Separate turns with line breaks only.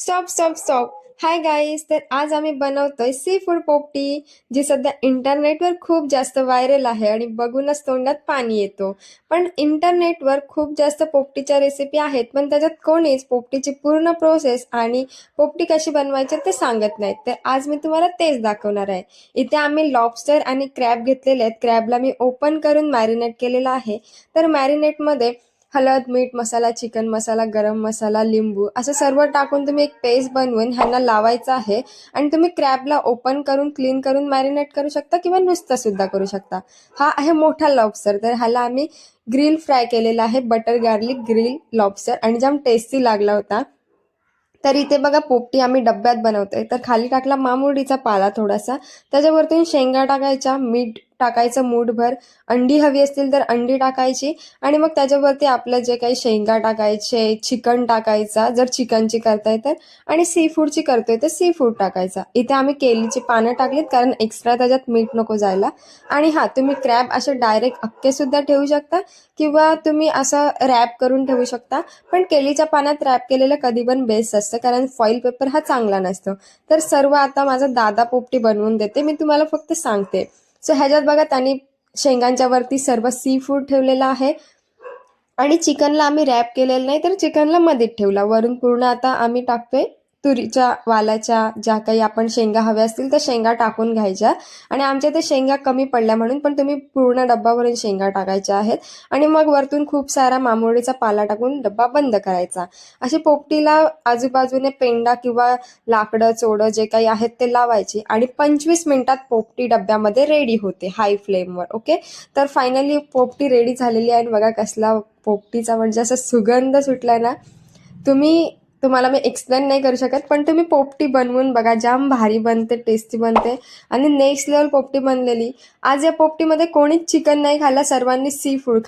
Stop stop stop. Hi guys, तर आज आम्ही बनवतोय सी फूड पोपटी, जी सध्या इंटरनेटवर खूप जास्त व्हायरल आहे आणि बघूनच तोंडात पाणी येतो. पण इंटरनेटवर खूप जास्त पोपटीच्या रेसिपी आहेत, पण त्याच्यात कोणीच पोपटीची पूर्ण प्रोसेस आणि पोपटी कशी बनवायची ते सांगत नाहीत. तर आज मी तुम्हाला तेच दाखवणार आहे. इथे आम्ही लॉबस्टर आणि क्रॅब घेतलेले आहेत. क्रॅबला मी ओपन करून मॅरिनेट केलेला आहे. तर मॅरिनेटमध्ये हळद, मीठ, मसाला, चिकन मसाला, गरम मसाला, लिंबू असं सर्व टाकून तुम्ही एक पेस्ट बनवून ह्यांना लावायचं आहे. आणि तुम्ही क्रॅबला ओपन करून क्लीन करून मॅरिनेट करू शकता किंवा नुसतं सुद्धा करू शकता. हा आहे मोठा लॉबस्टर. तर ह्याला आम्ही ग्रिल फ्राय केलेला आहे, बटर गार्लिक ग्रिल लॉबस्टर, आणि जाम टेस्टी लागला होता. तर इथे बघा पोपटी आम्ही डब्यात बनवतोय. तर खाली टाकला मामुरडीचा पाला थोडासा, त्याच्यावरतून शेंगा टाकायच्या, मीठ टाकायचं मूठभर, अंडी हवी असतील तर अंडी टाकायची, आणि मग त्याच्यावरती आपलं जे काही शेंगा टाकायचे, चिकन टाकायचा जर चिकनची करताय तर, आणि सी फूडची करतोय तर सी फूड टाकायचा. इथे आम्ही केलीची पानं टाकलीत कारण एक्स्ट्रा त्याच्यात मीठ नको जायला. आणि हा, तुम्ही क्रॅब असे डायरेक्ट अख्खे सुद्धा ठेवू शकता किंवा तुम्ही असं रॅप करून ठेवू शकता. पण केलीच्या पानात रॅप केलेलं कधी पण बेस्ट असतं, कारण फॉईल पेपर हा चांगला नसतो. तर सर्व आता माझा दादा पोपटी बनवून देते, मी तुम्हाला फक्त सांगते. सो ह्याच्यात बघा, त्यांनी शेंगांच्या वरती सर्व सी फूड ठेवलेला आहे, आणि चिकनला आम्ही रॅप केलेलं नाही, तर चिकनला मध्ये ठेवला. वरून पूर्ण आता आम्ही टाकतोय तुरीच्या वालाच्या, ज्या काही आपण शेंगा हव्या असतील त्या शेंगा टाकून घ्यायच्या. आणि आमच्या इथे शेंगा कमी पडल्या म्हणून, पण तुम्ही पूर्ण डब्बावरून शेंगा टाकायच्या आहेत. आणि मग वरतून खूप सारा मामुरडीचा पाला टाकून डब्बा बंद करायचा. अशी पोपटीला आजूबाजूने पेंडा किंवा लाकडं चोडं जे काही आहेत ते लावायची, आणि 25 मिनिटात पोपटी डब्यामध्ये रेडी होते हाय फ्लेमवर. ओके, तर फायनली पोपटी रेडी झालेली आहे. आणि बघा कसला पोपटीचा म्हणजे असं सुगंध सुटलाय ना. तुम्हाला मी एक्सप्लेन नाही करू शकत, पण तुम्ही पोपटी बनवून बघा, जाम भारी बनते, टेस्टी बनते, आणि नेक्स्ट लेवल पोपटी बनलेली. आज या पोपटीमध्ये कोणीच चिकन नाही खाल्ला, सर्वांनी सी फूड